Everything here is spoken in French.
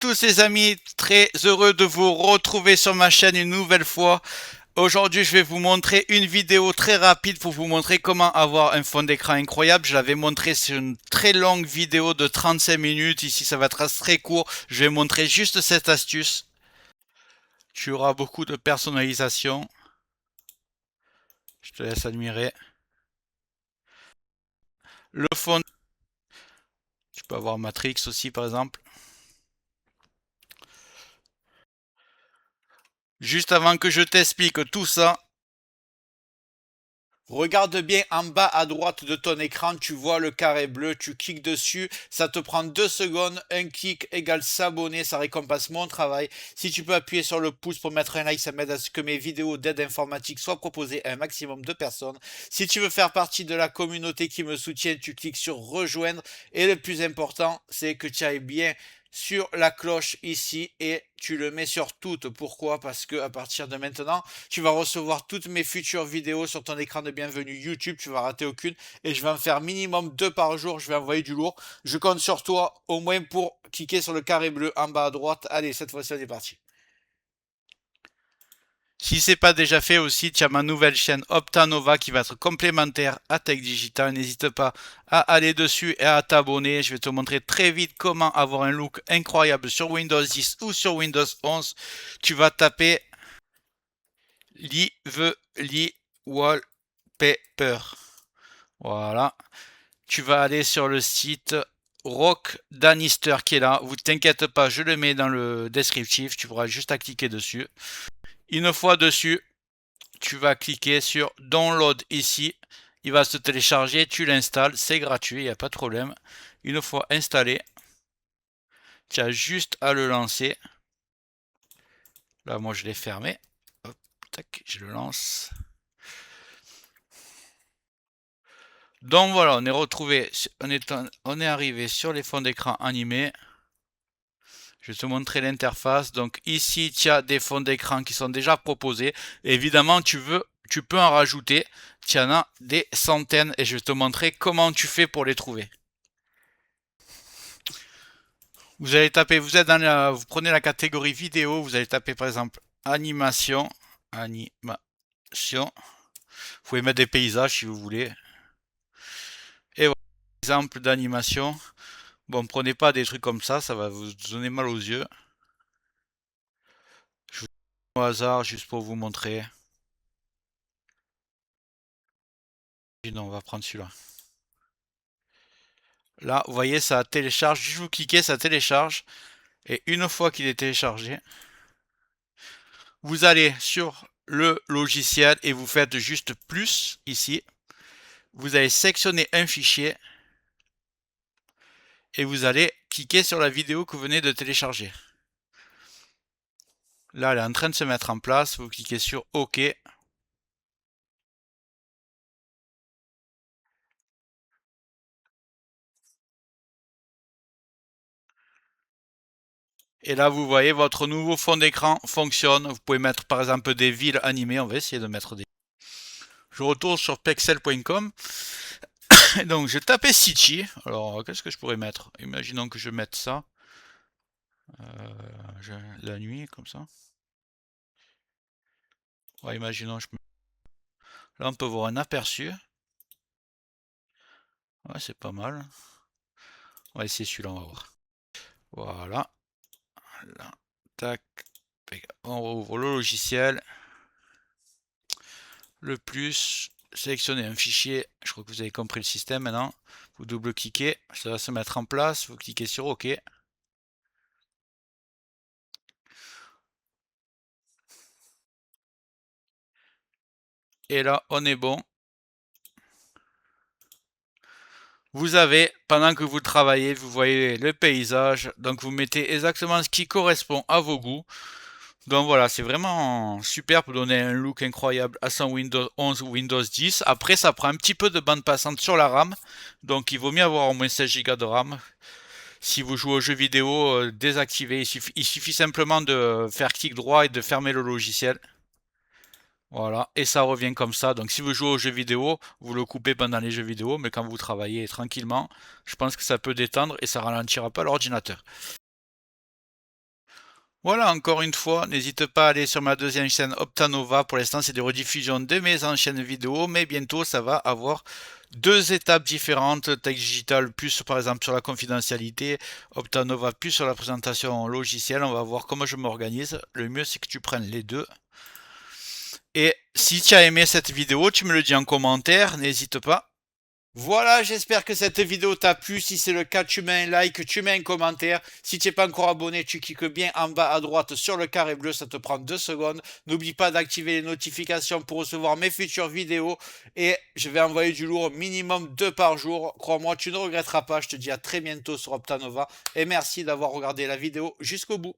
Tous ces amis, très heureux de vous retrouver sur ma chaîne une nouvelle fois. Aujourd'hui, je vais vous montrer une vidéo très rapide pour vous montrer comment avoir un fond d'écran incroyable. Je l'avais montré sur une très longue vidéo de 35 minutes. Ici, ça va être très court. Je vais montrer juste cette astuce. Tu auras beaucoup de personnalisation. Je te laisse admirer. Le fond, tu peux avoir Matrix aussi, par exemple. Juste avant que je t'explique tout ça, regarde bien en bas à droite de ton écran, tu vois le carré bleu, tu cliques dessus, ça te prend 2 secondes, un clic égale s'abonner, ça récompense mon travail. Si tu peux appuyer sur le pouce pour mettre un like, ça m'aide à ce que mes vidéos d'aide informatique soient proposées à un maximum de personnes. Si tu veux faire partie de la communauté qui me soutient, tu cliques sur rejoindre et le plus important, c'est que tu ailles bien sur la cloche ici et tu le mets sur toutes. Pourquoi? Parce que à partir de maintenant, tu vas recevoir toutes mes futures vidéos sur ton écran de bienvenue YouTube. Tu vas rater aucune et je vais en faire minimum 2 par jour. Je vais envoyer du lourd. Je compte sur toi au moins pour cliquer sur le carré bleu en bas à droite. Allez, cette fois-ci, on est parti. Si c'est pas déjà fait aussi, tu as ma nouvelle chaîne Optanova qui va être complémentaire à Tech Digital. N'hésite pas à aller dessus et à t'abonner. Je vais te montrer très vite comment avoir un look incroyable sur Windows 10 ou sur Windows 11. Tu vas taper Lively Wallpaper. Voilà. Tu vas aller sur le site Rock Danister qui est là. Vous t'inquiète pas, je le mets dans le descriptif. Tu pourras juste à cliquer dessus. Une fois dessus, tu vas cliquer sur Download ici. Il va se télécharger, tu l'installes, c'est gratuit, il n'y a pas de problème. Une fois installé, tu as juste à le lancer. Là, moi, je l'ai fermé. Hop, tac, je le lance. Donc voilà, on est retrouvé, on est arrivé sur les fonds d'écran animés. Je vais te montrer l'interface. Donc ici, tu as des fonds d'écran qui sont déjà proposés. Évidemment, tu peux en rajouter. Tu en as des centaines et je vais te montrer comment tu fais pour les trouver. Vous allez taper, vous prenez la catégorie vidéo, vous allez taper par exemple animation. Vous pouvez mettre des paysages si vous voulez. Et voilà, exemple d'animation. Bon, prenez pas des trucs comme ça va vous donner mal aux yeux. Je vous donne au hasard juste pour vous montrer. Non, on va prendre celui-là. Là, vous voyez, ça télécharge. Juste vous cliquez, ça télécharge. Et une fois qu'il est téléchargé, vous allez sur le logiciel et vous faites juste plus ici. Vous allez sélectionner un fichier et vous allez cliquer sur la vidéo que vous venez de télécharger. Là, elle est en train de se mettre en place. Vous cliquez sur OK. Et là, vous voyez, votre nouveau fond d'écran fonctionne. Vous pouvez mettre par exemple des villes animées. On va essayer de mettre des... Je retourne sur pexel.com. Donc, je tapais City. Alors, qu'est-ce que je pourrais mettre? Imaginons que je mette ça. La nuit, comme ça. Ouais, imaginons, là, on peut voir un aperçu. Ouais, c'est pas mal. On va essayer celui-là, on va voir. Voilà. Là. Tac. On rouvre le logiciel. Le plus. Sélectionnez un fichier. Je crois que vous avez compris le système maintenant. Vous double-cliquez. Ça va se mettre en place. Vous cliquez sur OK. Et là, on est bon. Vous avez, pendant que vous travaillez, vous voyez le paysage. Donc vous mettez exactement ce qui correspond à vos goûts. Donc voilà, c'est vraiment super pour donner un look incroyable à son Windows 11 ou Windows 10. Après, ça prend un petit peu de bande passante sur la RAM. Donc il vaut mieux avoir au moins 16 Go de RAM. Si vous jouez aux jeux vidéo, désactivez. Il suffit simplement de faire clic droit et de fermer le logiciel. Voilà, et ça revient comme ça. Donc si vous jouez aux jeux vidéo, vous le coupez pendant les jeux vidéo, mais quand vous travaillez tranquillement, je pense que ça peut détendre et ça ralentira pas l'ordinateur. Voilà, encore une fois, n'hésite pas à aller sur ma deuxième chaîne Optanova. Pour l'instant, c'est des rediffusions de mes anciennes vidéos, mais bientôt, ça va avoir deux étapes différentes. Tech Digital plus, par exemple, sur la confidentialité, Optanova plus sur la présentation logicielle. On va voir comment je m'organise. Le mieux, c'est que tu prennes les deux. Et si tu as aimé cette vidéo, tu me le dis en commentaire, n'hésite pas. Voilà, j'espère que cette vidéo t'a plu. Si c'est le cas, tu mets un like, tu mets un commentaire. Si tu n'es pas encore abonné, tu cliques bien en bas à droite sur le carré bleu, ça te prend 2 secondes. N'oublie pas d'activer les notifications pour recevoir mes futures vidéos. Et je vais envoyer du lourd minimum 2 par jour. Crois-moi, tu ne regretteras pas. Je te dis à très bientôt sur Optanova. Et merci d'avoir regardé la vidéo jusqu'au bout.